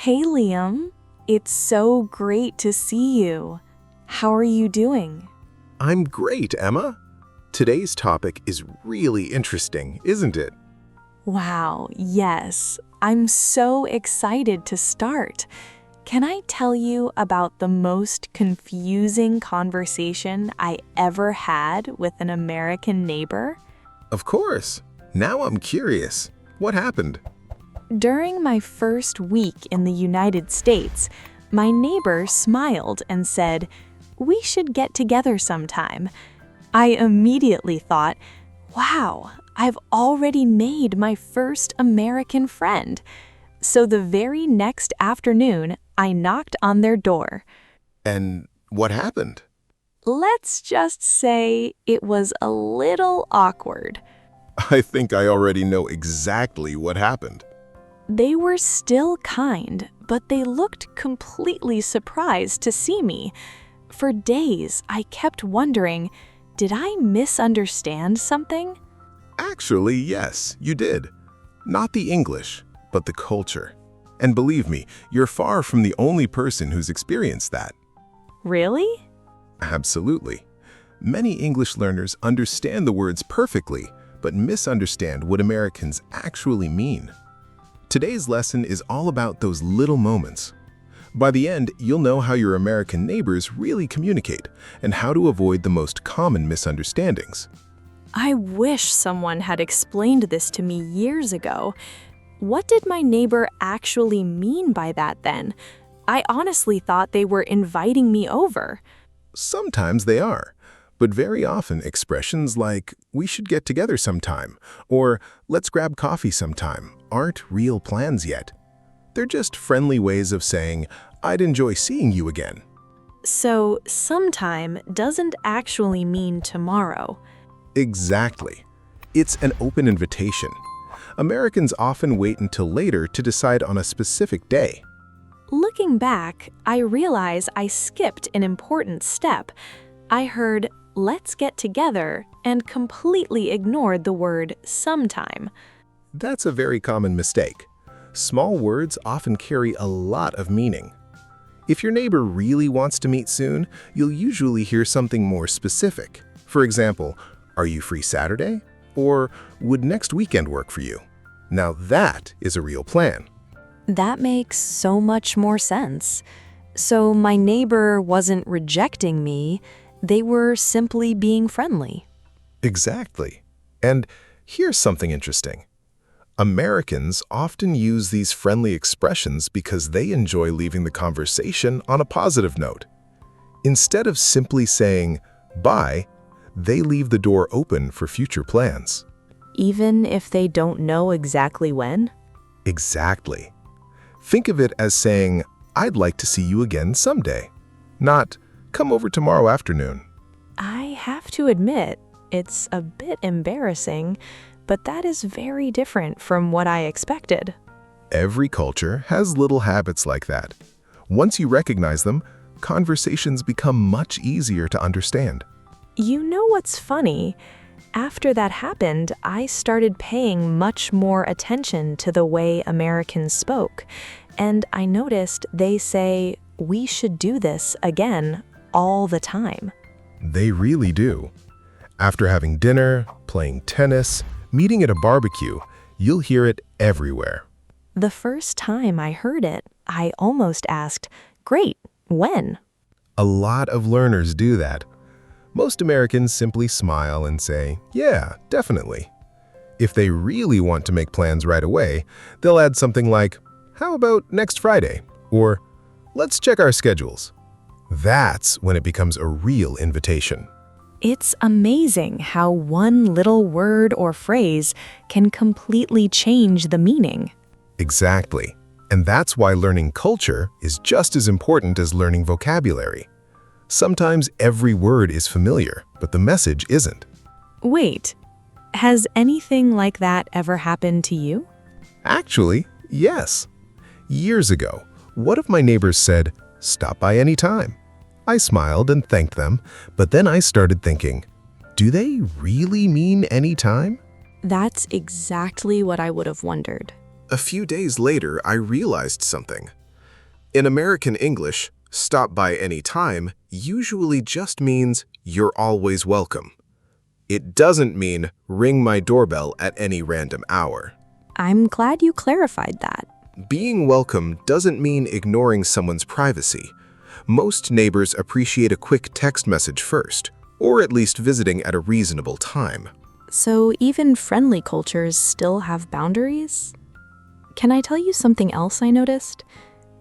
Hey Liam, it's so great to see you. How are you doing? I'm great, Emma. Today's topic is really interesting, isn't it? Wow, yes. I'm so excited to start. Can I tell you about the most confusing conversation I ever had with an American neighbor? Of course. Now I'm curious. What happened? During my first week in the United States, my neighbor smiled and said, "We should get together sometime." I immediately thought, wow, I've already made my first American friend. So the very next afternoon, I knocked on their door. And what happened? Let's just say it was a little awkward. I think I already know exactly what happened. They were still kind, but they looked completely surprised to see me. For days, I kept wondering, did I misunderstand something? Actually, yes, you did. Not the English, but the culture. And believe me, you're far from the only person who's experienced that. Really? Absolutely. Many English learners understand the words perfectly, but misunderstand what Americans actually mean. Today's lesson is all about those little moments. By the end, you'll know how your American neighbors really communicate and how to avoid the most common misunderstandings. I wish someone had explained this to me years ago. What did my neighbor actually mean by that then? I honestly thought they were inviting me over. Sometimes they are, but very often expressions like, "we should get together sometime," or "let's grab coffee sometime," aren't real plans yet. They're just friendly ways of saying, "I'd enjoy seeing you again." So, sometime doesn't actually mean tomorrow. Exactly. It's an open invitation. Americans often wait until later to decide on a specific day. Looking back, I realize I skipped an important step. I heard, "let's get together," and completely ignored the word sometime. That's a very common mistake. Small words often carry a lot of meaning. If your neighbor really wants to meet soon, you'll usually hear something more specific. For example, "Are you free Saturday?" Or "Would next weekend work for you?" Now that is a real plan. That makes so much more sense. So my neighbor wasn't rejecting me, they were simply being friendly. Exactly. And here's something interesting. Americans often use these friendly expressions because they enjoy leaving the conversation on a positive note. Instead of simply saying, "bye," they leave the door open for future plans. Even if they don't know exactly when? Exactly. Think of it as saying, "I'd like to see you again someday," not "come over tomorrow afternoon." I have to admit, it's a bit embarrassing, but that is very different from what I expected. Every culture has little habits like that. Once you recognize them, conversations become much easier to understand. You know what's funny? After that happened, I started paying much more attention to the way Americans spoke, and I noticed they say, "we should do this again," all the time. They really do. After having dinner, playing tennis, meeting at a barbecue, you'll hear it everywhere. The first time I heard it, I almost asked, "Great, when?" A lot of learners do that. Most Americans simply smile and say, "Yeah, definitely." If they really want to make plans right away, they'll add something like, "How about next Friday?" Or "Let's check our schedules." That's when it becomes a real invitation. It's amazing how one little word or phrase can completely change the meaning. Exactly. And that's why learning culture is just as important as learning vocabulary. Sometimes every word is familiar, but the message isn't. Wait, has anything like that ever happened to you? Actually, yes. Years ago, one of my neighbors said, "Stop by any time." I smiled and thanked them, but then I started thinking, do they really mean any time? That's exactly what I would have wondered. A few days later, I realized something. In American English, stop by any time usually just means you're always welcome. It doesn't mean ring my doorbell at any random hour. I'm glad you clarified that. Being welcome doesn't mean ignoring someone's privacy. Most neighbors appreciate a quick text message first, or at least visiting at a reasonable time. So even friendly cultures still have boundaries? Can I tell you something else I noticed?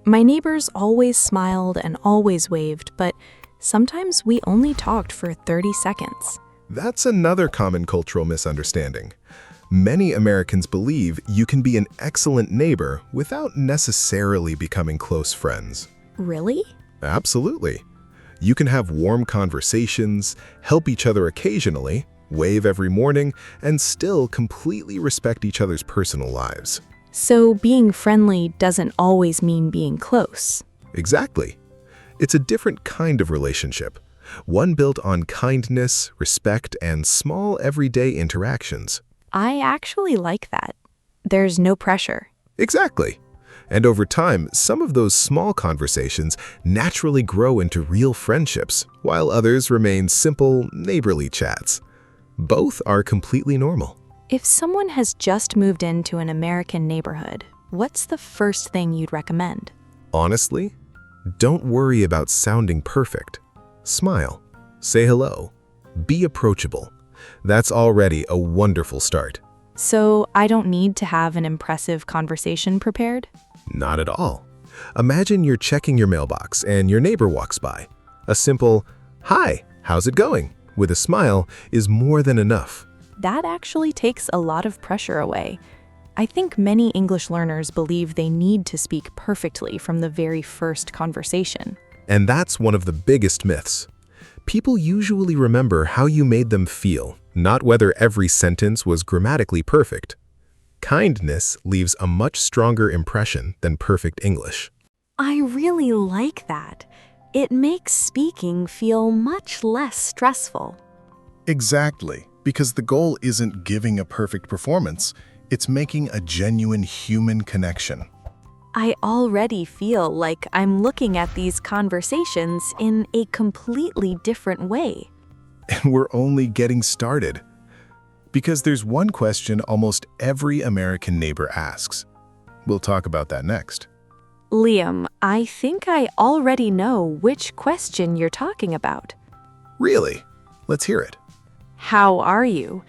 My neighbors always smiled and always waved, but sometimes we only talked for 30 seconds. That's another common cultural misunderstanding. Many Americans believe you can be an excellent neighbor without necessarily becoming close friends. Really? Absolutely. You can have warm conversations, help each other occasionally, wave every morning, and still completely respect each other's personal lives. So being friendly doesn't always mean being close. Exactly. It's a different kind of relationship, one built on kindness, respect, and small everyday interactions. I actually like that. There's no pressure. Exactly. And over time, some of those small conversations naturally grow into real friendships, while others remain simple, neighborly chats. Both are completely normal. If someone has just moved into an American neighborhood, what's the first thing you'd recommend? Honestly, don't worry about sounding perfect. Smile, say hello, be approachable. That's already a wonderful start. So I don't need to have an impressive conversation prepared? Not at all. Imagine you're checking your mailbox and your neighbor walks by. A simple, "Hi, how's it going?" with a smile is more than enough. That actually takes a lot of pressure away. I think many English learners believe they need to speak perfectly from the very first conversation. And that's one of the biggest myths. People usually remember how you made them feel, not whether every sentence was grammatically perfect. Kindness leaves a much stronger impression than perfect English. I really like that. It makes speaking feel much less stressful. Exactly, because the goal isn't giving a perfect performance, it's making a genuine human connection. I already feel like I'm looking at these conversations in a completely different way. And we're only getting started. Because there's one question almost every American neighbor asks. We'll talk about that next. Liam, I think I already know which question you're talking about. Really? Let's hear it. How are you?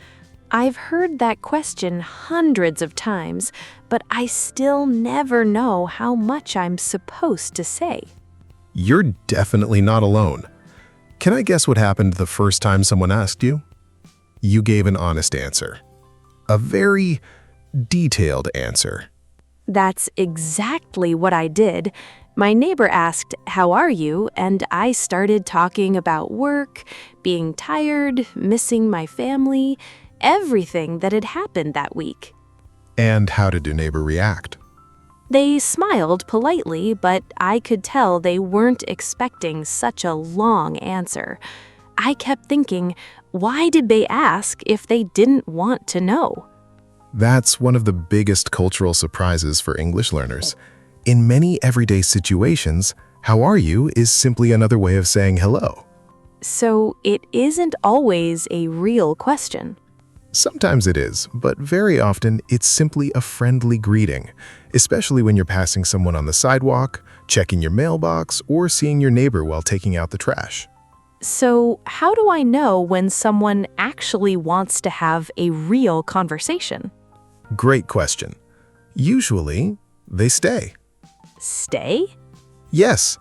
I've heard that question hundreds of times, but I still never know how much I'm supposed to say. You're definitely not alone. Can I guess what happened the first time someone asked you? You gave an honest answer. A very detailed answer. That's exactly what I did. My neighbor asked, "How are you?" and I started talking about work, being tired, missing my family, everything that had happened that week. And how did your neighbor react? They smiled politely, but I could tell they weren't expecting such a long answer. I kept thinking, why did they ask if they didn't want to know? That's one of the biggest cultural surprises for English learners. In many everyday situations, "How are you?" is simply another way of saying hello. So it isn't always a real question. Sometimes it is, but very often it's simply a friendly greeting, especially when you're passing someone on the sidewalk, checking your mailbox, or seeing your neighbor while taking out the trash. So how do I know when someone actually wants to have a real conversation? Great question. Usually, they stay. Stay? Yes.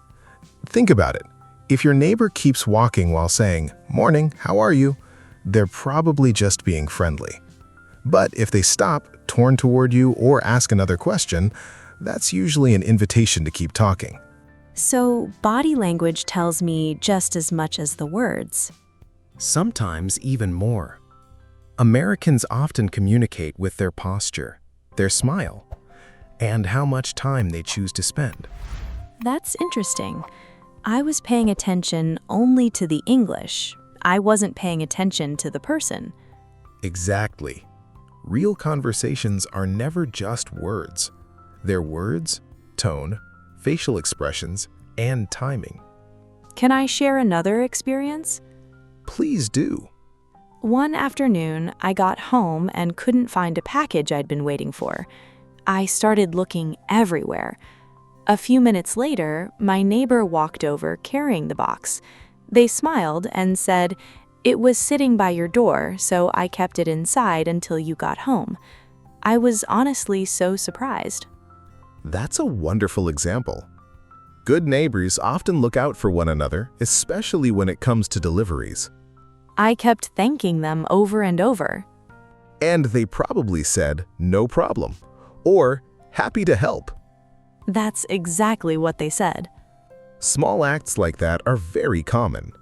Think about it. If your neighbor keeps walking while saying, "Morning, how are you?" they're probably just being friendly. But if they stop, turn toward you, or ask another question, that's usually an invitation to keep talking. So body language tells me just as much as the words. Sometimes even more. Americans often communicate with their posture, their smile, and how much time they choose to spend. That's interesting. I was paying attention only to the English. I wasn't paying attention to the person. Exactly. Real conversations are never just words. They're words, tone, facial expressions, and timing. Can I share another experience? Please do. One afternoon, I got home and couldn't find a package I'd been waiting for. I started looking everywhere. A few minutes later, my neighbor walked over carrying the box. They smiled and said, "It was sitting by your door, so I kept it inside until you got home." I was honestly so surprised. That's a wonderful example. Good neighbors often look out for one another, especially when it comes to deliveries. I kept thanking them over and over. And they probably said, "No problem," or "Happy to help." That's exactly what they said. Small acts like that are very common.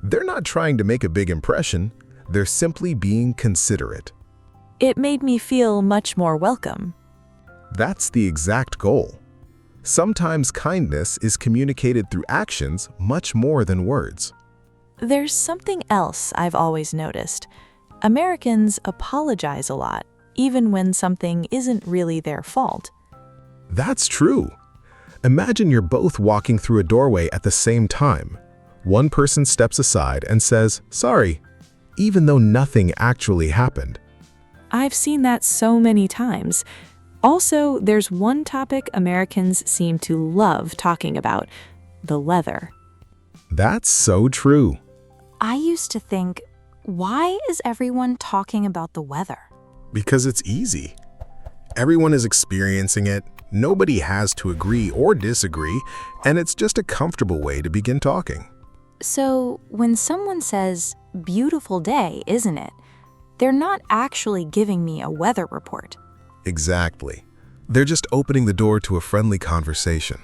They're not trying to make a big impression, they're simply being considerate. It made me feel much more welcome. That's the exact goal. Sometimes kindness is communicated through actions much more than words. There's something else I've always noticed. Americans apologize a lot, even when something isn't really their fault. That's true. Imagine you're both walking through a doorway at the same time. One person steps aside and says, "Sorry," even though nothing actually happened. I've seen that so many times. Also, there's one topic Americans seem to love talking about: the weather. That's so true. I used to think, why is everyone talking about the weather? Because it's easy. Everyone is experiencing it, nobody has to agree or disagree, and it's just a comfortable way to begin talking. So, when someone says, "Beautiful day, isn't it?" they're not actually giving me a weather report. Exactly. They're just opening the door to a friendly conversation.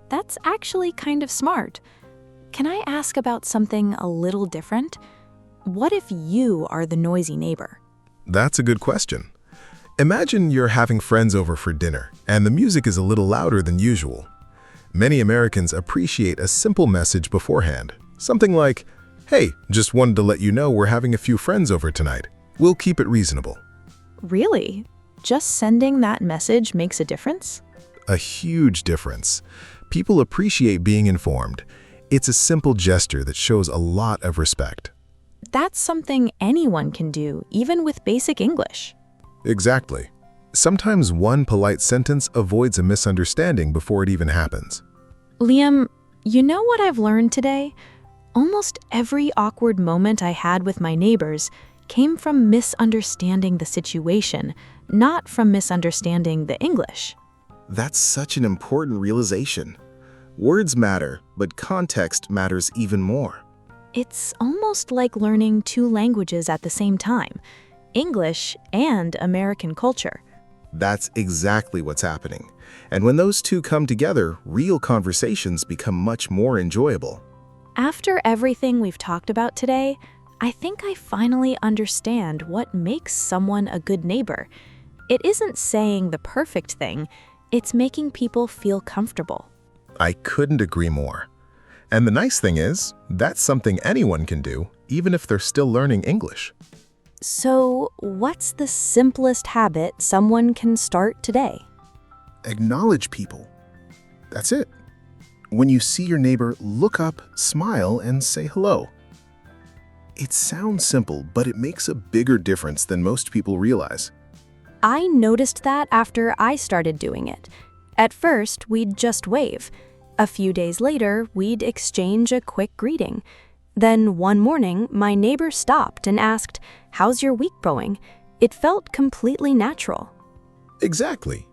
That's actually kind of smart. Can I ask about something a little different? What if you are the noisy neighbor? That's a good question. Imagine you're having friends over for dinner, and the music is a little louder than usual. Many Americans appreciate a simple message beforehand. Something like, "Hey, just wanted to let you know we're having a few friends over tonight. We'll keep it reasonable." Really? Just sending that message makes a difference? A huge difference. People appreciate being informed. It's a simple gesture that shows a lot of respect. That's something anyone can do, even with basic English. Exactly. Sometimes one polite sentence avoids a misunderstanding before it even happens. Liam, you know what I've learned today? Almost every awkward moment I had with my neighbors came from misunderstanding the situation, not from misunderstanding the English. That's such an important realization. Words matter, but context matters even more. It's almost like learning two languages at the same time, English and American culture. That's exactly what's happening. And when those two come together, real conversations become much more enjoyable. After everything we've talked about today, I think I finally understand what makes someone a good neighbor. It isn't saying the perfect thing, it's making people feel comfortable. I couldn't agree more. And the nice thing is, that's something anyone can do, even if they're still learning English. So, what's the simplest habit someone can start today? Acknowledge people. That's it. When you see your neighbor, look up, smile, and say hello. It sounds simple, but it makes a bigger difference than most people realize. I noticed that after I started doing it. At first, we'd just wave. A few days later, we'd exchange a quick greeting. Then one morning, my neighbor stopped and asked, "How's your week going?" It felt completely natural. Exactly.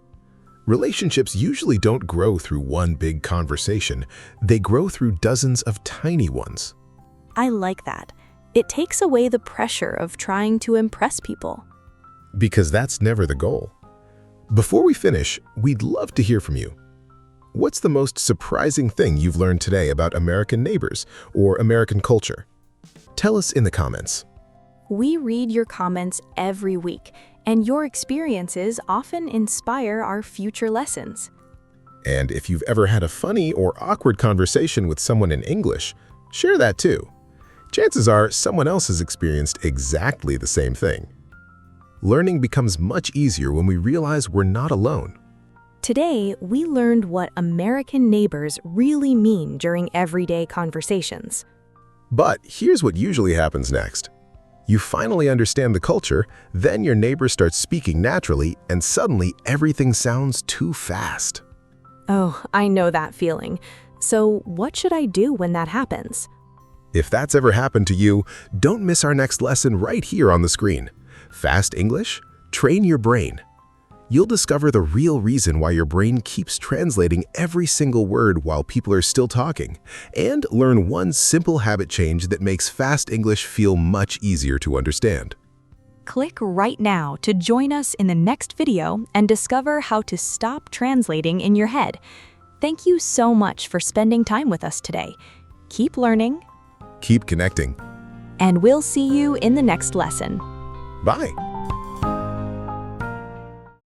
Relationships usually don't grow through one big conversation. They grow through dozens of tiny ones. I like that. It takes away the pressure of trying to impress people. Because that's never the goal. Before we finish, we'd love to hear from you. What's the most surprising thing you've learned today about American neighbors or American culture? Tell us in the comments. We read your comments every week, and your experiences often inspire our future lessons. And if you've ever had a funny or awkward conversation with someone in English, share that too. Chances are someone else has experienced exactly the same thing. Learning becomes much easier when we realize we're not alone. Today, we learned what American neighbors really mean during everyday conversations. But here's what usually happens next. You finally understand the culture, then your neighbor starts speaking naturally, and suddenly everything sounds too fast. Oh, I know that feeling. So what should I do when that happens? If that's ever happened to you, don't miss our next lesson right here on the screen. Fast English? Train your brain. You'll discover the real reason why your brain keeps translating every single word while people are still talking, and learn one simple habit change that makes fast English feel much easier to understand. Click right now to join us in the next video and discover how to stop translating in your head. Thank you so much for spending time with us today. Keep learning, Keep connecting. and we'll see you in the next lesson. Bye.